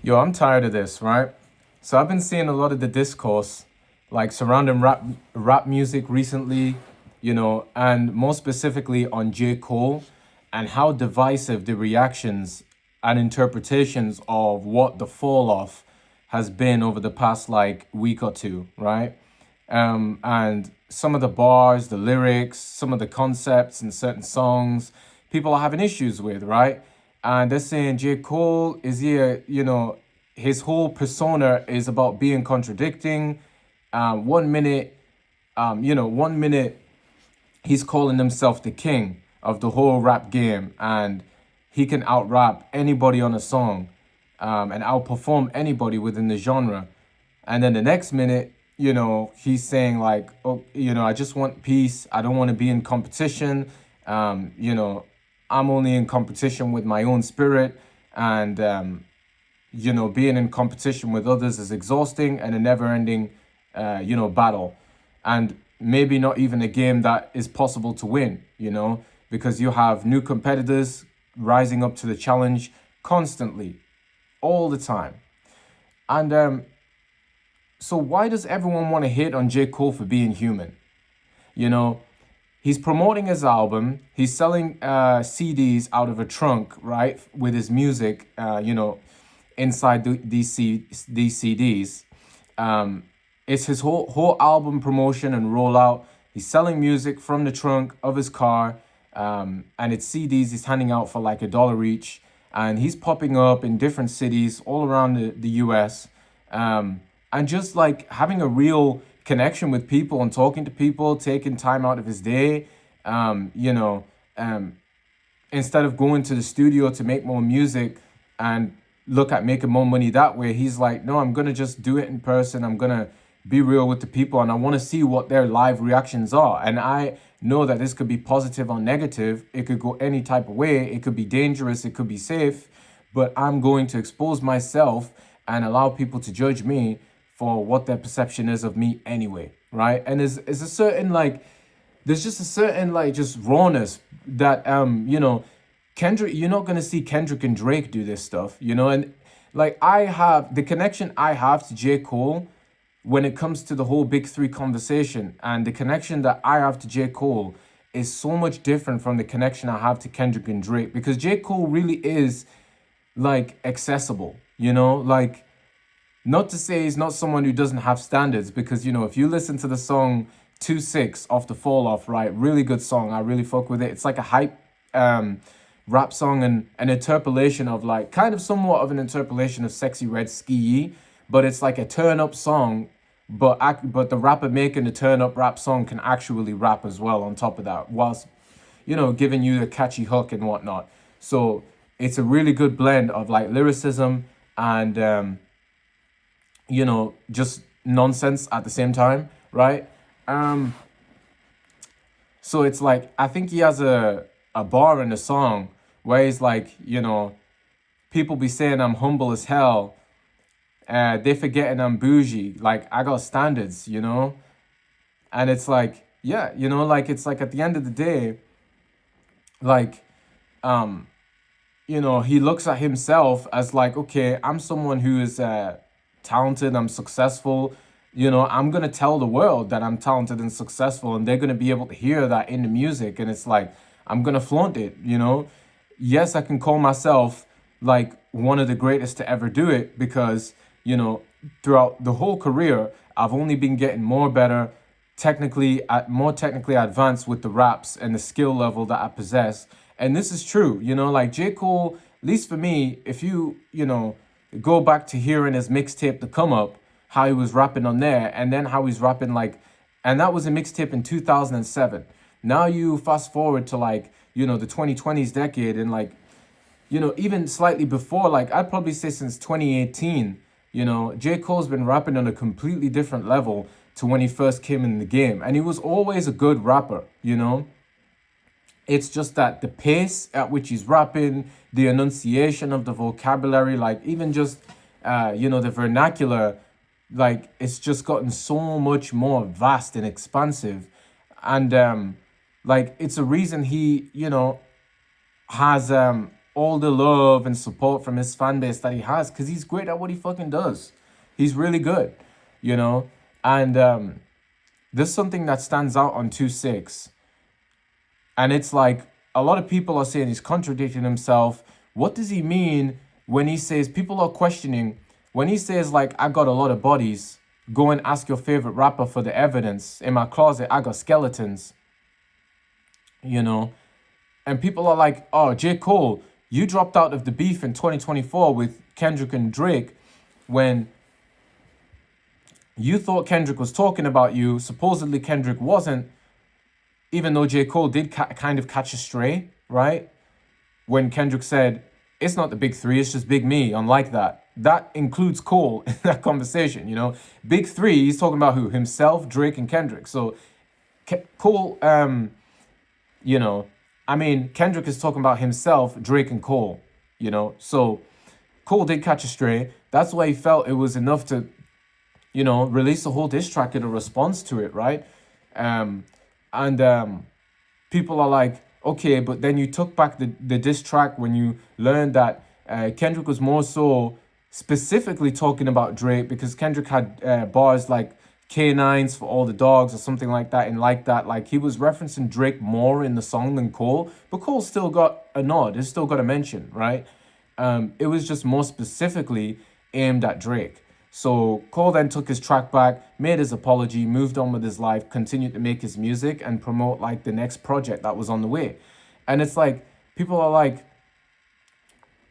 Yo, I'm tired of this, right? So I've been seeing a lot of the discourse, like surrounding rap music recently, and more specifically on J. Cole, and how divisive the reactions and interpretations of what the fall off has been over the past like week or two, right? And some of the bars, the lyrics, some of the concepts in certain songs, people are having issues with, right? And they're saying J. Cole is here, his whole persona is about being contradicting. 1 minute, 1 minute he's calling himself the king of the whole rap game, and he can out rap anybody on a song, and outperform anybody within the genre. And then the next minute, he's saying like, oh, I just want peace. I don't want to be in competition. I'm only in competition with my own spirit, and being in competition with others is exhausting and a never-ending, battle, and maybe not even a game that is possible to win. Because you have new competitors rising up to the challenge constantly, all the time, and so why does everyone want to hate on J. Cole for being human? You know, he's promoting his album. He's selling CDs out of a trunk, right, with his music, inside these CDs. It's his whole album promotion and rollout. He's selling music from the trunk of his car, and it's CDs he's handing out for like $1 each. And he's popping up in different cities all around the US, and just like having a real connection with people and talking to people, taking time out of his day, um, instead of going to the studio to make more music and look at making more money that way. He's like, no, I'm gonna just do it in person. I'm gonna be real with the people, and I want to see what their live reactions are. And I know that this could be positive or negative. It could go any type of way. It could be dangerous. It could be safe. But I'm going to expose myself and allow people to judge me for what their perception is of me anyway, right? And is a certain like there's just a certain like just rawness that Kendrick, you're not gonna see Kendrick and Drake do this stuff, and like I have the connection I have to J. Cole when it comes to the whole big three conversation, and the connection that I have to J. Cole is so much different from the connection I have to Kendrick and Drake, because J. Cole really is like accessible, like, not to say he's not someone who doesn't have standards, because if you listen to the song 2-6 off the Fall Off, right, really good song. I really fuck with it. It's like a hype rap song, and an interpolation of like kind of somewhat of an interpolation of Sexy Red Ski, but it's like a turn up song. But the rapper making the turn up rap song can actually rap as well on top of that, whilst giving you a catchy hook and whatnot. So it's a really good blend of like lyricism and just nonsense at the same time, right? Um, so it's like I think he has a bar in the song where he's like, people be saying I'm humble as hell. They forgetting I'm bougie. Like I got standards, and it's like, yeah, like it's like at the end of the day, like, um, he looks at himself as like, okay, I'm someone who is talented, I'm successful. I'm gonna tell the world that I'm talented and successful, and they're gonna be able to hear that in the music. And it's like, I'm gonna flaunt it. Yes, I can call myself like one of the greatest to ever do it, because, throughout the whole career, I've only been getting more better, more technically advanced with the raps and the skill level that I possess. And this is true, like J. Cole, at least for me, if go back to hearing his mixtape The Come Up, how he was rapping on there, and then how he's rapping like, and that was a mixtape in 2007. Now you fast forward to like, the 2020s decade, and like, even slightly before, like I'd probably say since 2018, J. Cole's been rapping on a completely different level to when he first came in the game. And he was always a good rapper. It's just that the pace at which he's rapping, the enunciation of the vocabulary, like even just, the vernacular, like it's just gotten so much more vast and expansive. And like it's a reason he, has all the love and support from his fan base that he has, because he's great at what he fucking does. He's really good, you know? And there's something that stands out on 2-6. And it's like a lot of people are saying he's contradicting himself. What does he mean when he says, people are questioning, when he says, like, I got a lot of bodies, go and ask your favorite rapper for the evidence. In my closet, I got skeletons, you know? And people are like, oh, J. Cole, you dropped out of the beef in 2024 with Kendrick and Drake when you thought Kendrick was talking about you. Supposedly Kendrick wasn't, even though J. Cole did kind of catch a stray, right? When Kendrick said, it's not the big three, it's just Big Me, unlike that. That includes Cole in that conversation, you know? Big three, he's talking about who? Himself, Drake, and Kendrick. So Cole, you know, I mean, Kendrick is talking about himself, Drake, and Cole, you know? So Cole did catch a stray. That's why he felt it was enough to, you know, release a whole diss track in a response to it, right? People are like, okay, but then you took back the diss track when you learned that Kendrick was more so specifically talking about Drake, because Kendrick had bars like K9s for all the dogs or something like that, and like that, like he was referencing Drake more in the song than Cole, but Cole still got a nod, it still got a mention, right? It was just more specifically aimed at Drake. So Cole then took his track back, made his apology, moved on with his life, continued to make his music and promote like the next project that was on the way. And it's like, people are like,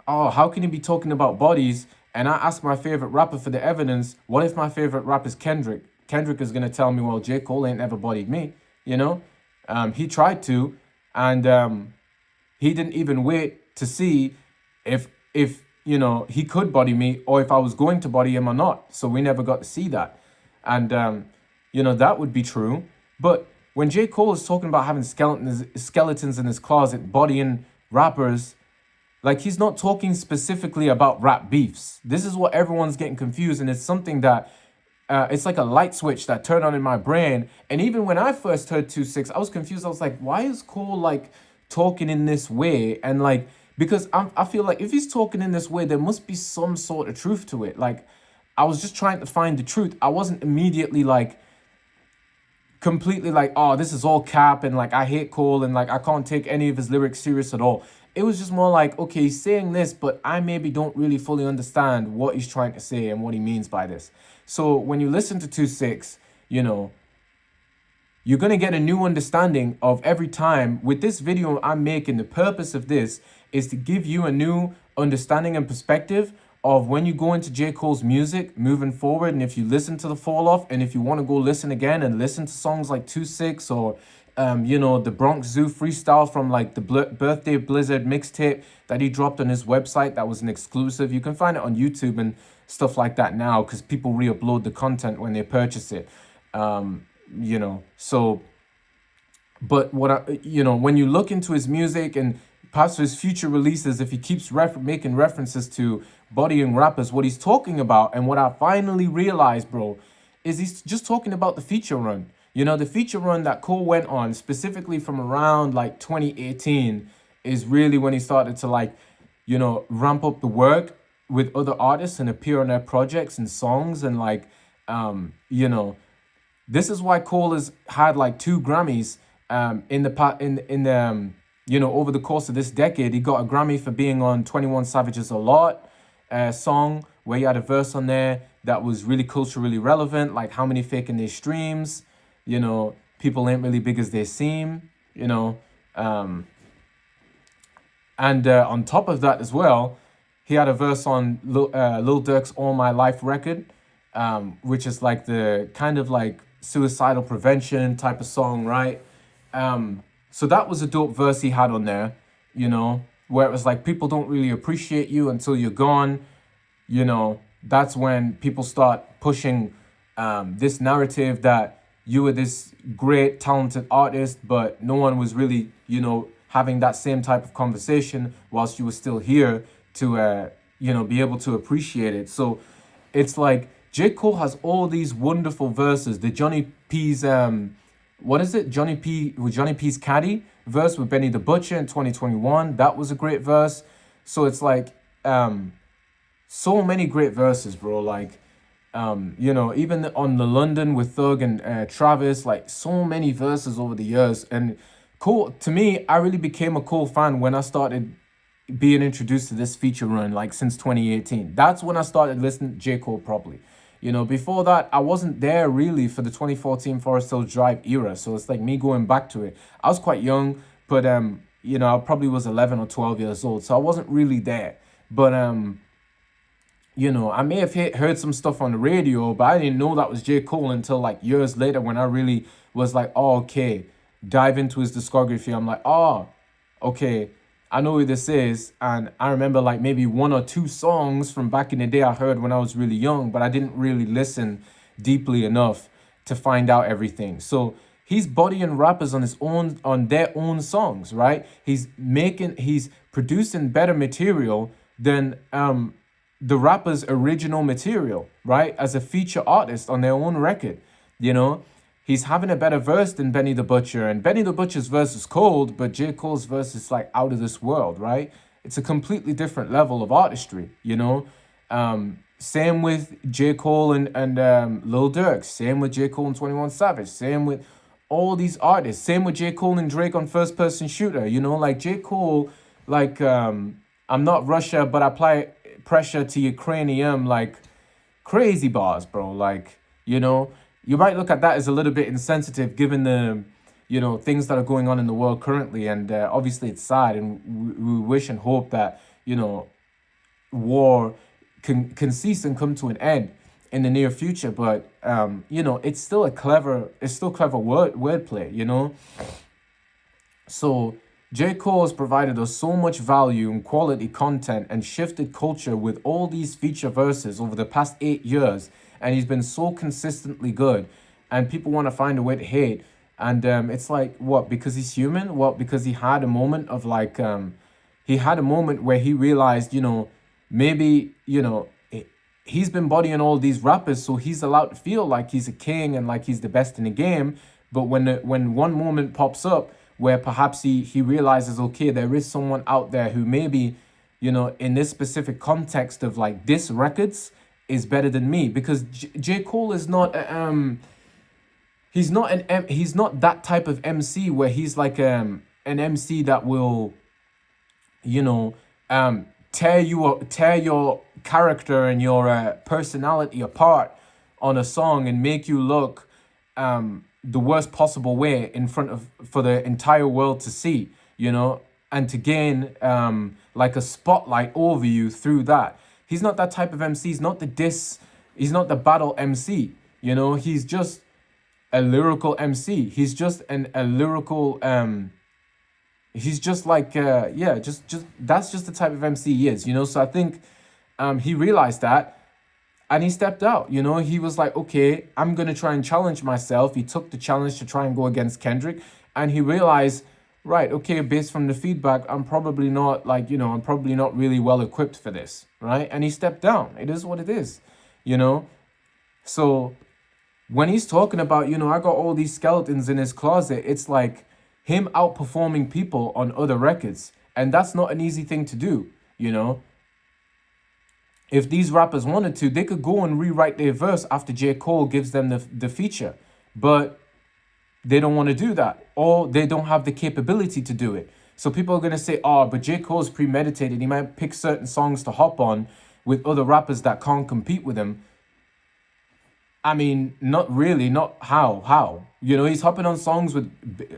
oh, how can you be talking about bodies? And I ask my favorite rapper for the evidence. What if my favorite rapper is Kendrick? Kendrick is going to tell me, well, J. Cole ain't ever bodied me, you know? He tried to, and he didn't even wait to see if you know, he could body me or if I was going to body him or not. So we never got to see that. And, you know, that would be true. But when J. Cole is talking about having skeletons in his closet, bodying rappers, like, he's not talking specifically about rap beefs. This is what everyone's getting confused. And it's something that, it's like a light switch that turned on in my brain. And even when I first heard 2-6, I was confused. I was like, why is Cole, like, talking in this way? And, like, because I feel like if he's talking in this way, there must be some sort of truth to it. Like, I was just trying to find the truth. I wasn't immediately like, completely like, oh, this is all cap and like, I hate Cole and like, I can't take any of his lyrics serious at all. It was just more like, okay, he's saying this, but I maybe don't really fully understand what he's trying to say and what he means by this. So when you listen to 2-6, you know, you're going to get a new understanding of every time. With this video I'm making, the purpose of this is to give you a new understanding and perspective of when you go into J. Cole's music moving forward. And if you listen to the Fall Off, and if you want to go listen again and listen to songs like 2-6 or, you know, the Bronx Zoo freestyle from like the Birthday Blizzard mixtape that he dropped on his website, that was an exclusive. You can find it on YouTube and stuff like that now because people re-upload the content when they purchase it. You know, so, but you know, when you look into his music and perhaps his future releases, if he keeps making references to bodying rappers, what he's talking about, and what I finally realized, bro, is he's just talking about the feature run. You know, the feature run that Cole went on, specifically from around like 2018, is really when he started to like, you know, ramp up the work with other artists and appear on their projects and songs. And like, you know, this is why Cole has had like 2 Grammys you know, over the course of this decade. He got a Grammy for being on 21 Savage's A Lot song, where he had a verse on there that was really culturally relevant, like how many faking their streams, you know, people ain't really big as they seem, you know. And on top of that as well, he had a verse on Lil Durk's All My Life record, which is like the kind of like suicidal prevention type of song, right? So that was a dope verse he had on there, you know, where it was like, people don't really appreciate you until you're gone. You know, that's when people start pushing this narrative that you were this great, talented artist, but no one was really, you know, having that same type of conversation whilst you were still here to, you know, be able to appreciate it. So it's like J. Cole has all these wonderful verses. The Johnny P's... what is it? Johnny P's Caddy verse with Benny the Butcher in 2021. That was a great verse. So it's like so many great verses, bro. Like even on the London with Thug and Travis, like so many verses over the years. And Cole, to me, I really became a Cole fan when I started being introduced to this feature run, like since 2018. That's when I started listening to J. Cole properly. Before that, I wasn't there really for the 2014 Forest Hills Drive era. So it's like me going back to it. I was quite young, but I probably was 11 or 12 years old. So I wasn't really there. But I may have heard some stuff on the radio, but I didn't know that was J. Cole until like years later when I really was like, oh, okay, dive into his discography. I'm like, oh, okay, I know who this is. And I remember like maybe one or two songs from back in the day I heard when I was really young, but I didn't really listen deeply enough to find out everything. So he's bodying rappers on their own songs, right? He's producing better material than the rapper's original material, right? As a feature artist on their own record, he's having a better verse than Benny the Butcher, and Benny the Butcher's verse is cold, but J. Cole's verse is like out of this world, right? It's a completely different level of artistry, Same with J. Cole and Lil Durk, same with J. Cole and 21 Savage, same with all these artists, same with J. Cole and Drake on First Person Shooter, like J. Cole, like I'm not Russia, but I apply pressure to your cranium, like crazy bars, bro. Like, you might look at that as a little bit insensitive given the, things that are going on in the world currently. And obviously it's sad, and we wish and hope that, war can cease and come to an end in the near future. But, it's still clever wordplay, So J. Cole has provided us so much value and quality content and shifted culture with all these feature verses over the past 8 years. And he's been so consistently good. And people want to find a way to hate. And it's like, what? Because he's human? What? Because he had a moment of like, he had a moment where he realized, maybe, he's been bodying all these rappers, so he's allowed to feel like he's a king and like he's the best in the game. But when one moment pops up, where perhaps he realizes, okay, there is someone out there who maybe, in this specific context of like diss records is better than me. Because J. Cole is not, he's not that type of MC where he's like an MC that will, tear your character and your personality apart on a song and make you look the worst possible way for the entire world to see, and to gain like a spotlight over you through that. He's not that type of MC. He's not the battle MC, he's just a lyrical MC. He's just a lyrical he's just like just that's just the type of MC he is, So I think he realized that. And he stepped out, he was like, okay, I'm going to try and challenge myself. He took the challenge to try and go against Kendrick. And he realized, right, okay, based from the feedback, I'm probably not really well equipped for this, right? And he stepped down. It is what it is, So when he's talking about, I got all these skeletons in his closet, it's like him outperforming people on other records. And that's not an easy thing to do, If these rappers wanted to, they could go and rewrite their verse after J. Cole gives them the feature. But they don't want to do that. Or they don't have the capability to do it. So people are going to say, oh, but J. Cole's premeditated. He might pick certain songs to hop on with other rappers that can't compete with him. I mean, not really, not how. He's hopping on songs with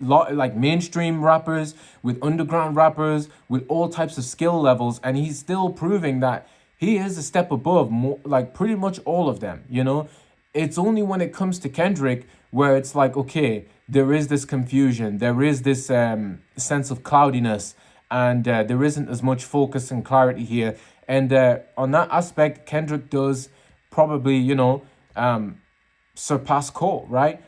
like mainstream rappers, with underground rappers, with all types of skill levels. And he's still proving that he is a step above like pretty much all of them, It's only when it comes to Kendrick where it's like, okay, there is this confusion. There is this sense of cloudiness, and there isn't as much focus and clarity here. And on that aspect, Kendrick does probably, surpass Cole, right?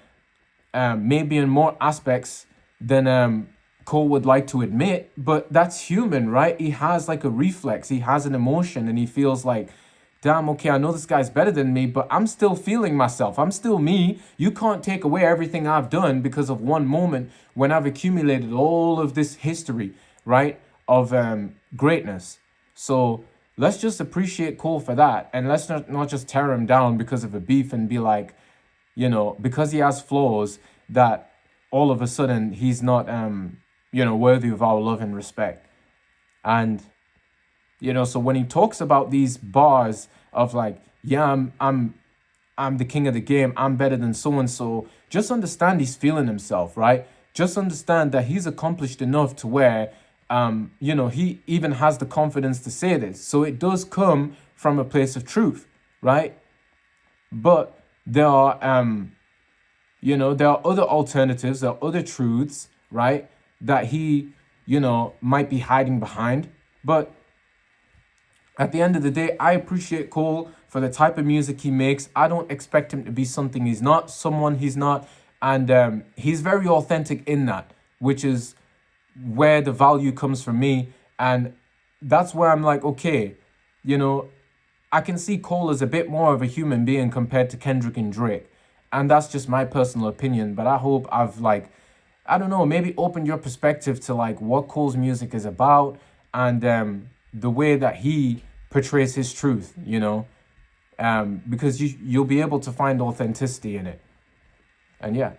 Maybe in more aspects than Cole would like to admit, but that's human, right? He has like a reflex, he has an emotion, and he feels like, damn, okay, I know this guy's better than me, but I'm still feeling myself. I'm still me. You can't take away everything I've done because of one moment when I've accumulated all of this history, right, of greatness. So let's just appreciate Cole for that, and let's not just tear him down because of a beef and be like, because he has flaws, that all of a sudden he's not worthy of our love and respect. And so when he talks about these bars of like, yeah, I'm the king of the game, I'm better than so and so, just understand he's feeling himself, right? Just understand that he's accomplished enough to where he even has the confidence to say this. So it does come from a place of truth, right? But there are there are other alternatives, there are other truths, right, that he might be hiding behind. But at the end of the day, I appreciate Cole for the type of music he makes. I don't expect him to be something he's not, someone he's not. And he's very authentic in that, which is where the value comes from me. And that's where I'm like, okay, I can see Cole as a bit more of a human being compared to Kendrick and Drake. And that's just my personal opinion. But I hope I've I don't know, maybe opened your perspective to what Cole's music is about, and the way that he portrays his truth, because you'll be able to find authenticity in it. And yeah.